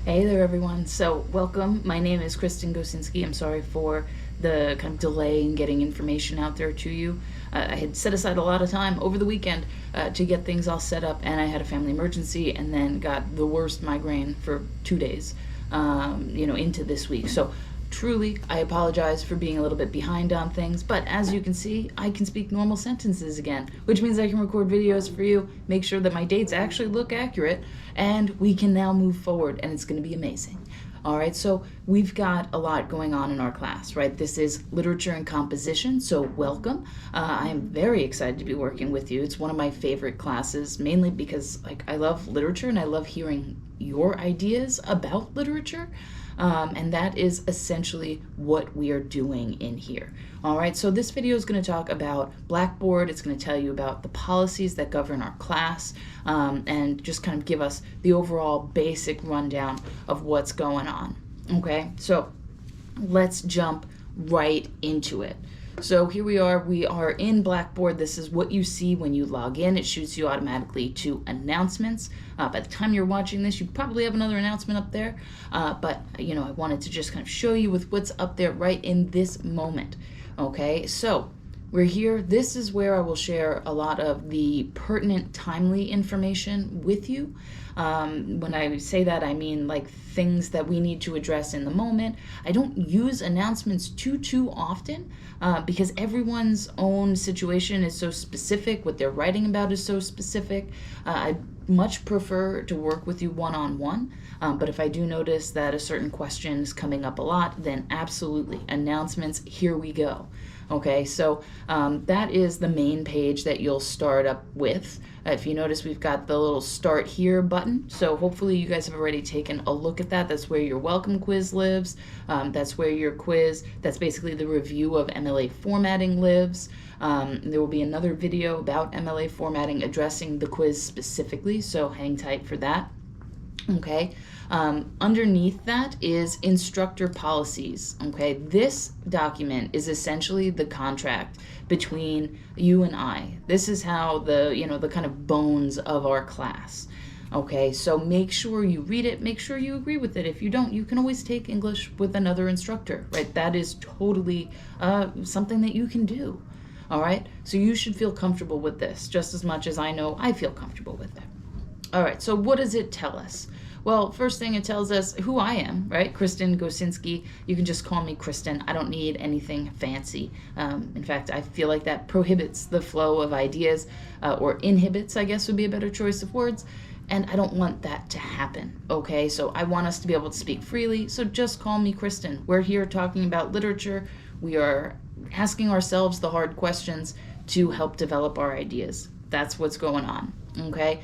Hey there, everyone. So, welcome. My name is Kristen Gosinski. I'm sorry for the kind of delay in getting information out there to you. I had set aside a lot of time over the weekend to get things all set up, and I had a family emergency and then got the worst migraine for 2 days, into this week. So, truly, I apologize for being a little bit behind on things, but as you can see, I can speak normal sentences again, which means I can record videos for you, make sure that my dates actually look accurate, and we can now move forward, and it's going to be amazing. All right, so we've got a lot going on in our class, right? This is literature and composition, so welcome. I am very excited to be working with you. It's one of my favorite classes, mainly because I love literature and I love hearing your ideas about literature. And that is essentially what we are doing in here. All right, so this video is going to talk about Blackboard. It's going to tell you about the policies that govern our class, and just kind of give us the overall basic rundown of what's going on. Okay, so let's jump right into it. So here we are in Blackboard. This is what you see when you log in. It shoots you automatically to announcements. By the time you're watching this, you probably have another announcement up there, but I wanted to just kind of show you with what's up there right in this moment. Okay, so we're here. This is where I will share a lot of the pertinent, timely information with you. When I say that, I mean like things that we need to address in the moment. I don't use announcements too often because everyone's own situation is so specific. What they're writing about is so specific. I much prefer to work with you one-on-one, but if I do notice that a certain question is coming up a lot, then absolutely, announcements, here we go. Okay, so that is the main page that you'll start up with. If you notice, we've got the little start here button, so hopefully you guys have already taken a look at that. That's where your welcome quiz lives. That's where your quiz, that's basically the review of MLA formatting lives. There will be another video about MLA formatting addressing the quiz specifically, so hang tight for that. Okay, underneath that is instructor policies. Okay, this document is essentially the contract between you and I. This is how the kind of bones of our class. Okay, so make sure you read it, make sure you agree with it. If you don't, you can always take English with another instructor, right? That is totally something that you can do. All right, so you should feel comfortable with this just as much as I know I feel comfortable with it. All right, so what does it tell us? Well, first thing it tells us who I am, right? Kristen Gosinski. You can just call me Kristen. I don't need anything fancy. In fact, I feel like that prohibits the flow of ideas, or inhibits, I guess would be a better choice of words. And I don't want that to happen, okay? So I want us to be able to speak freely, so just call me Kristen. We're here talking about literature. We are asking ourselves the hard questions to help develop our ideas. That's what's going on, okay?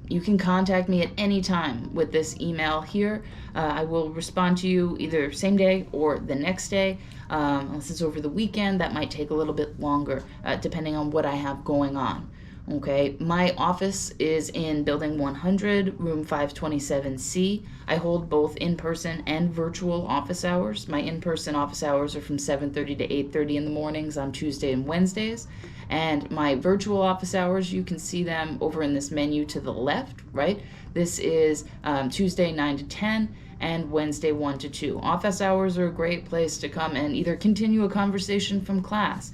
You can contact me at any time with this email here. I will respond to you either same day or the next day. Unless it's over the weekend, that might take a little bit longer, depending on what I have going on. Okay, my office is in Building 100, room 527C. I hold both in-person and virtual office hours. My in-person office hours are from 7:30 to 8:30 in the mornings on Tuesday and Wednesdays. And my virtual office hours, you can see them over in this menu to the left, right? This is Tuesday 9 to 10 and Wednesday 1 to 2. Office hours are a great place to come and either continue a conversation from class,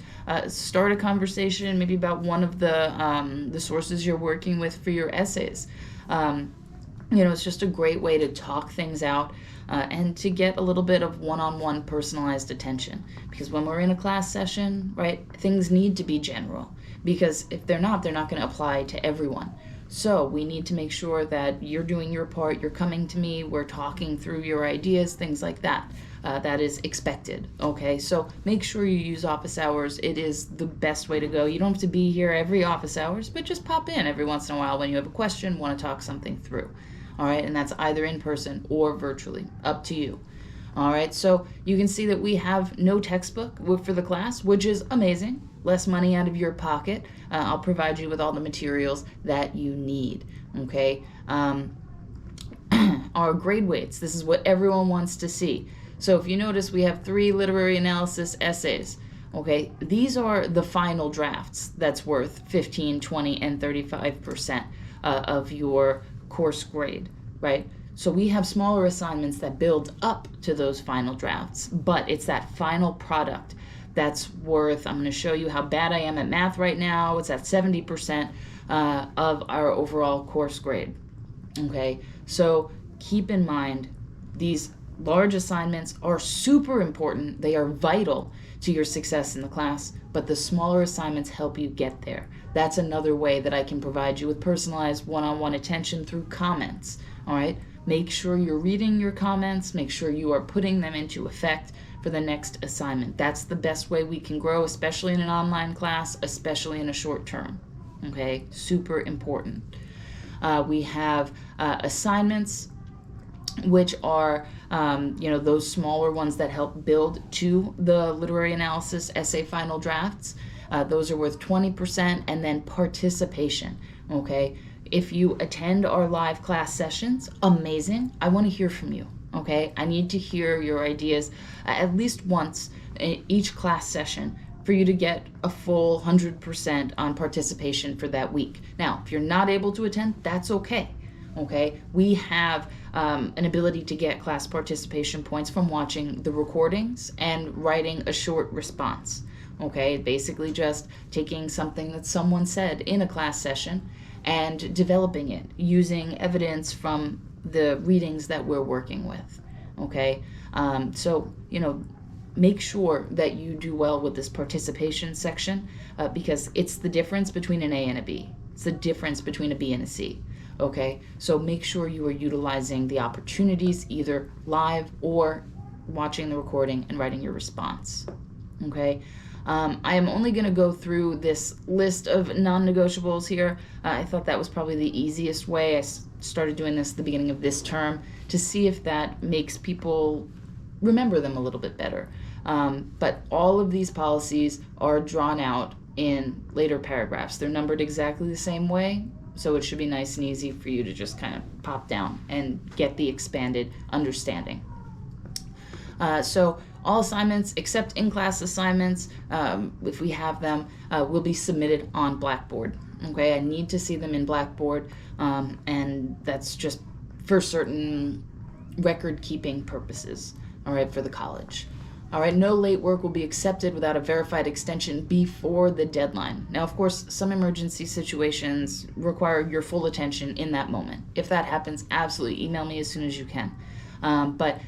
start a conversation maybe about one of the sources you're working with for your essays. It's just a great way to talk things out and to get a little bit of one-on-one personalized attention. Because when we're in a class session, right, things need to be general. Because if they're not going to apply to everyone. So we need to make sure that you're doing your part, you're coming to me, we're talking through your ideas, things like that. That is expected, okay? So make sure you use office hours. It is the best way to go. You don't have to be here every office hours, but just pop in every once in a while when you have a question, want to talk something through. All right, and that's either in person or virtually, up to you. All right, so you can see that we have no textbook for the class, which is amazing. Less money out of your pocket. I'll provide you with all the materials that you need, okay? Our grade weights, this is what everyone wants to see. So if you notice, we have 3 literary analysis essays. Okay, these are the final drafts that's worth 15, 20, and 35% of your course grade, right? So we have smaller assignments that build up to those final drafts, but it's that final product that's worth, I'm going to show you how bad I am at math right now. It's at 70% of our overall course grade. Okay, so keep in mind these large assignments are super important. They are vital to your success in the class, but the smaller assignments help you get there. That's another way that I can provide you with personalized one-on-one attention through comments. All right, make sure you're reading your comments, make sure you are putting them into effect for the next assignment. That's the best way we can grow, especially in an online class, especially in a short term. Okay, super important. We have assignments, which are those smaller ones that help build to the literary analysis essay final drafts. Those are worth 20%, and then participation. Okay, if you attend our live class sessions, amazing. I want to hear from you. Okay, I need to hear your ideas at least once in each class session for you to get a full 100% on participation for that week. Now, if you're not able to attend, that's okay. Okay, we have an ability to get class participation points from watching the recordings and writing a short response. Okay, basically just taking something that someone said in a class session and developing it using evidence from the readings that we're working with. Okay, so make sure that you do well with this participation section because it's the difference between an A and a B. It's the difference between a B and a C. Okay, so make sure you are utilizing the opportunities either live or watching the recording and writing your response. Okay, I am only going to go through this list of non-negotiables here. I thought that was probably the easiest way. I started doing this at the beginning of this term to see if that makes people remember them a little bit better. But all of these policies are drawn out in later paragraphs. They're numbered exactly the same way, so it should be nice and easy for you to just kind of pop down and get the expanded understanding. So all assignments except in-class assignments, if we have them, will be submitted on Blackboard. Okay, I need to see them in Blackboard, and that's just for certain record-keeping purposes, all right, for the college. All right, no late work will be accepted without a verified extension before the deadline. Now, of course, some emergency situations require your full attention in that moment. If that happens, absolutely email me as soon as you can. But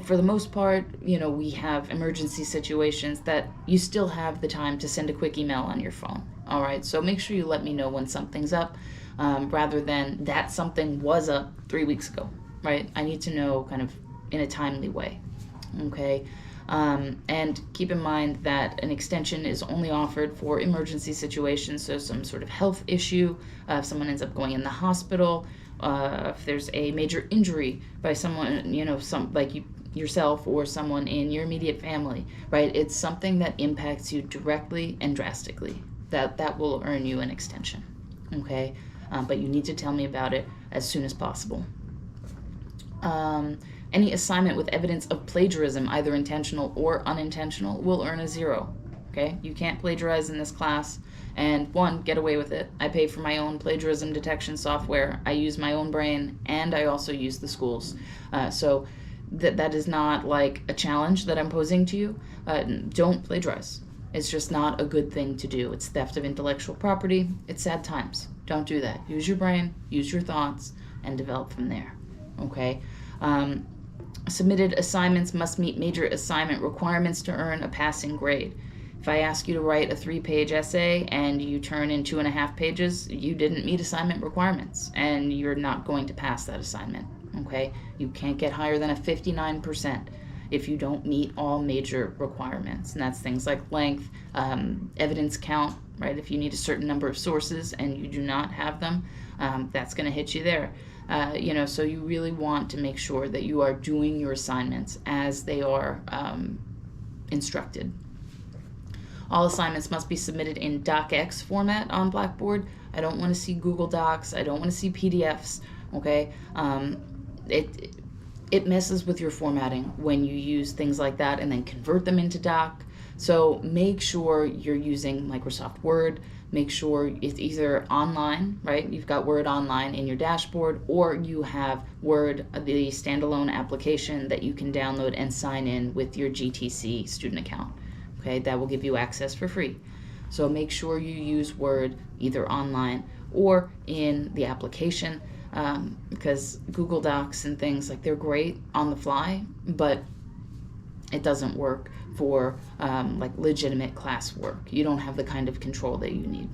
for the most part, we have emergency situations that you still have the time to send a quick email on your phone. All right, so make sure you let me know when something's up rather than that something was up 3 weeks ago, right? I need to know kind of in a timely way, okay? And keep in mind that an extension is only offered for emergency situations, so some sort of health issue, if someone ends up going in the hospital, if there's a major injury by someone, yourself or someone in your immediate family, right? It's something that impacts you directly and drastically. That will earn you an extension, okay? But you need to tell me about it as soon as possible. Any assignment with evidence of plagiarism, either intentional or unintentional, will earn a 0. Okay? You can't plagiarize in this class. And get away with it. I pay for my own plagiarism detection software. I use my own brain, and I also use the school's. So that is not like a challenge that I'm posing to you. Don't plagiarize. It's just not a good thing to do. It's theft of intellectual property. It's sad times. Don't do that. Use your brain, use your thoughts, and develop from there. Okay? Submitted assignments must meet major assignment requirements to earn a passing grade. If I ask you to write a 3-page essay and you turn in 2.5 pages, you didn't meet assignment requirements and you're not going to pass that assignment, okay? You can't get higher than a 59% if you don't meet all major requirements, and that's things like length, evidence count, right? If you need a certain number of sources and you do not have them, that's going to hit you there. So you really want to make sure that you are doing your assignments as they are instructed. All assignments must be submitted in docx format on Blackboard. I don't want to see Google Docs. I don't want to see PDFs, okay? It messes with your formatting when you use things like that and then convert them into doc. So make sure you're using Microsoft Word, make sure it's either online, right? You've got Word online in your dashboard, or you have Word, the standalone application that you can download and sign in with your GTC student account. Okay, that will give you access for free. So make sure you use Word either online or in the application, because Google Docs and things they're great on the fly, but it doesn't work for legitimate class work. You don't have the kind of control that you need.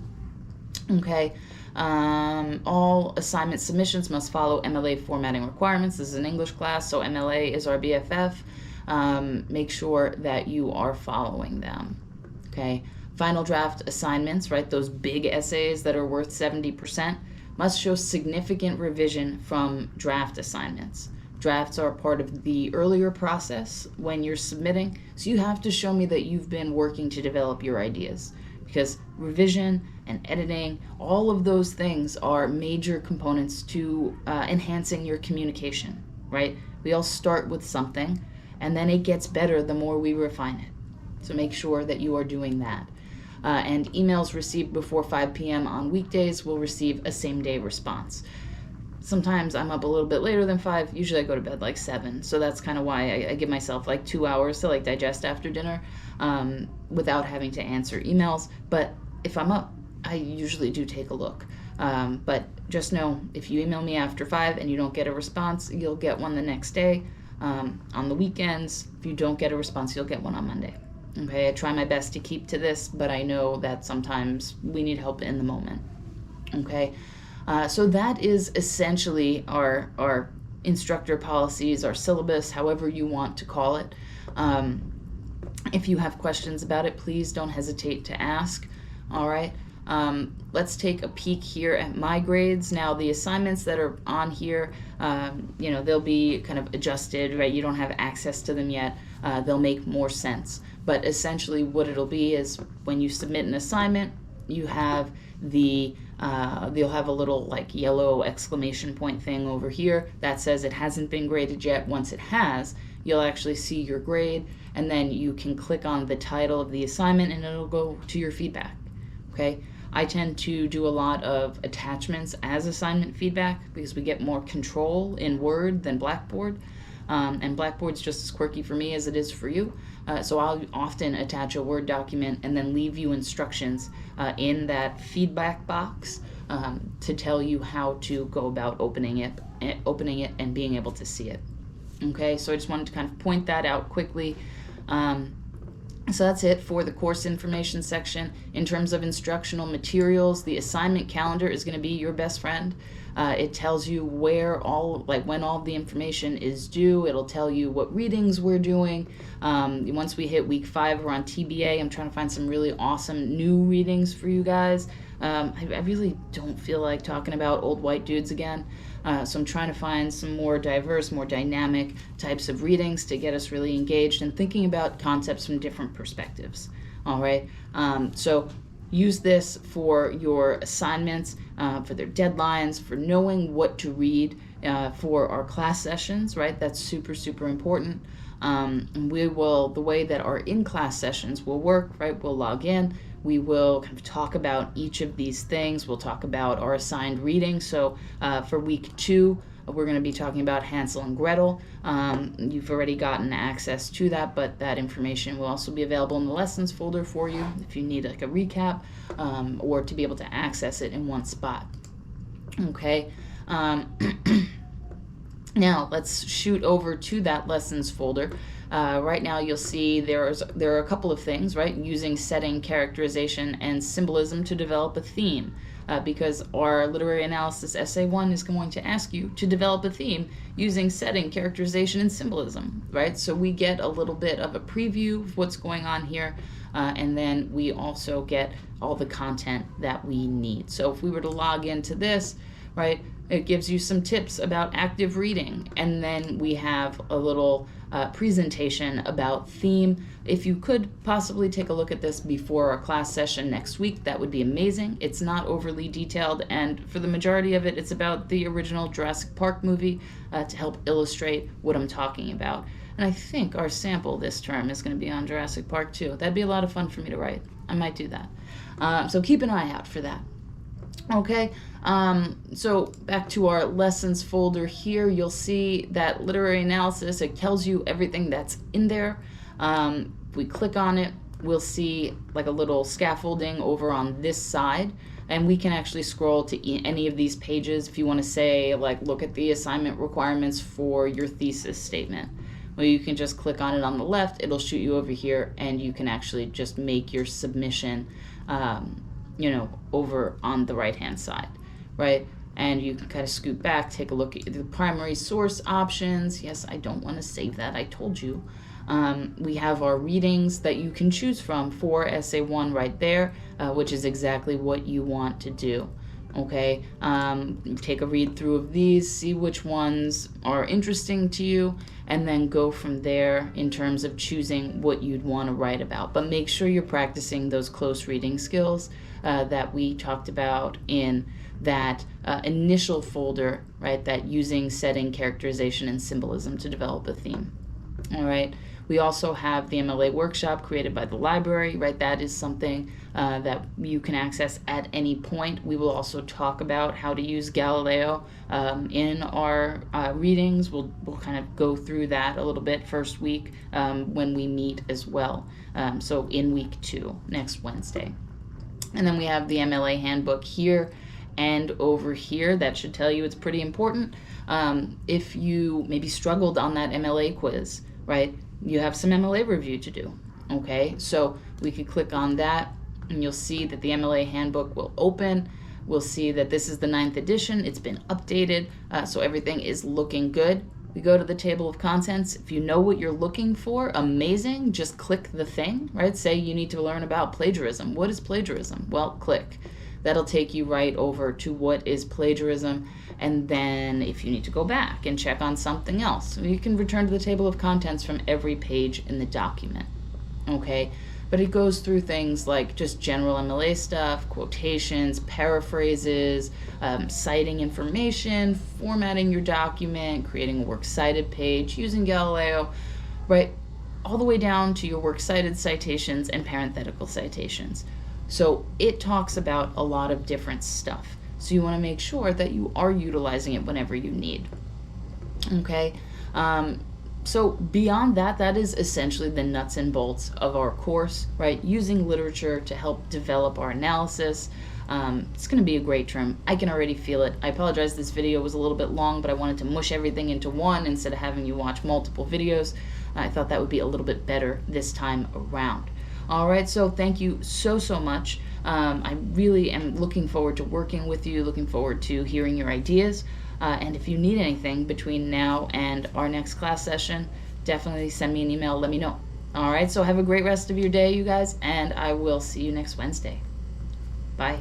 Okay, all assignment submissions must follow MLA formatting requirements. This is an English class, so MLA is our BFF. Make sure that you are following them. Okay, final draft assignments, right? Those big essays that are worth 70% must show significant revision from draft assignments. Drafts are part of the earlier process when you're submitting, so you have to show me that you've been working to develop your ideas, because revision and editing, all of those things are major components to enhancing your communication, right? We all start with something, and then it gets better the more we refine it. So make sure that you are doing that. And emails received before 5 p.m. on weekdays will receive a same-day response. Sometimes I'm up a little bit later than 5. Usually I go to bed 7. So that's kind of why I give myself 2 hours to digest after dinner without having to answer emails. But if I'm up, I usually do take a look. But just know, if you email me after 5 and you don't get a response, you'll get one the next day. On the weekends, if you don't get a response, you'll get one on Monday. Okay, I try my best to keep to this, but I know that sometimes we need help in the moment. Okay. So that is essentially our instructor policies, our syllabus, however you want to call it. If you have questions about it, please don't hesitate to ask. All right. Let's take a peek here at my grades. Now, the assignments that are on here, they'll be kind of adjusted, right? You don't have access to them yet. They'll make more sense. But essentially what it'll be is when you submit an assignment, you have you'll have a little yellow exclamation point thing over here that says it hasn't been graded yet. Once it has, you'll actually see your grade, and then you can click on the title of the assignment and it'll go to your feedback. Okay, I tend to do a lot of attachments as assignment feedback because we get more control in Word than Blackboard. And Blackboard's just as quirky for me as it is for you. So I'll often attach a Word document and then leave you instructions in that feedback box to tell you how to go about opening it and being able to see it. Okay, so I just wanted to kind of point that out quickly. So that's it for the course information section. In terms of instructional materials, the assignment calendar is going to be your best friend. It tells you when all the information is due. It'll tell you what readings we're doing. Once we hit week 5, we're on TBA. I'm trying to find some really awesome new readings for you guys. I really don't feel like talking about old white dudes again. So I'm trying to find some more diverse, more dynamic types of readings to get us really engaged and thinking about concepts from different perspectives. All right. So use this for your assignments, for their deadlines, for knowing what to read for our class sessions, right? That's super, super important. The way that our in-class sessions will work, right? We'll log in. We will kind of talk about each of these things. We'll talk about our assigned reading. So for week 2, we're going to be talking about Hansel and Gretel. You've already gotten access to that, but that information will also be available in the lessons folder for you if you need a recap or to be able to access it in one spot. Okay. Now let's shoot over to that lessons folder. Right now you'll see there are a couple of things, right? Using setting, characterization, and symbolism to develop a theme. Because our literary analysis essay 1 is going to ask you to develop a theme using setting, characterization, and symbolism, right? So we get a little bit of a preview of what's going on here, and then we also get all the content that we need. So if we were to log into this, right, it gives you some tips about active reading, and then we have a little presentation about theme. If you could possibly take a look at this before our class session next week, that would be amazing. It's not overly detailed, and for the majority of it, it's about the original Jurassic Park movie to help illustrate what I'm talking about. And I think our sample this term is going to be on Jurassic Park too. That'd be a lot of fun for me to write. I might do that. So keep an eye out for that. Okay, so back to our lessons folder here, you'll see that literary analysis, it tells you everything that's in there. If we click on it, we'll see like a little scaffolding over on this side, and we can actually scroll to any of these pages if you want to say, like, look at the assignment requirements for your thesis statement. Well, you can just click on it on the left, it'll shoot you over here, and you can actually just make your submission over on the right hand side, right? And you can kind of scoot back, take a look at the primary source options. Yes, I don't want to save that, I told you. We have our readings that you can choose from for Essay 1 right there, which is exactly what you want to do. Okay, take a read through of these, see which ones are interesting to you, and then go from there in terms of choosing what you'd want to write about. But make sure you're practicing those close reading skills that we talked about in that initial folder, right? That using setting, characterization, and symbolism to develop a theme. All right. We also have the MLA Workshop created by the library, right? That is something that you can access at any point. We will also talk about how to use Galileo in our readings. We'll kind of go through that a little bit first week when we meet as well. So in week 2, next Wednesday. And then we have the MLA Handbook here and over here. That should tell you it's pretty important. If you maybe struggled on that MLA quiz, right? You have some MLA review to do, okay? So we could click on that, and you'll see that the MLA Handbook will open. We'll see that this is the 9th edition. It's been updated, so everything is looking good. We go to the table of contents. If you know what you're looking for, amazing. Just click the thing, right? Say you need to learn about plagiarism. What is plagiarism? Well, click. That'll take you right over to what is plagiarism. And then if you need to go back and check on something else, you can return to the table of contents from every page in the document, okay? But it goes through things like just general MLA stuff, quotations, paraphrases, citing information, formatting your document, creating a works cited page, using Galileo, right? All the way down to your works cited citations and parenthetical citations. So it talks about a lot of different stuff. So you want to make sure that you are utilizing it whenever you need. Okay, so beyond that, that is essentially the nuts and bolts of our course, right? Using literature to help develop our analysis. It's going to be a great term. I can already feel it. I apologize, this video was a little bit long, but I wanted to mush everything into one instead of having you watch multiple videos. I thought that would be a little bit better this time around. All right, so thank you so much. I really am looking forward to working with you, looking forward to hearing your ideas. And if you need anything between now and our next class session, definitely send me an email, let me know. All right, so have a great rest of your day, you guys, and I will see you next Wednesday. Bye.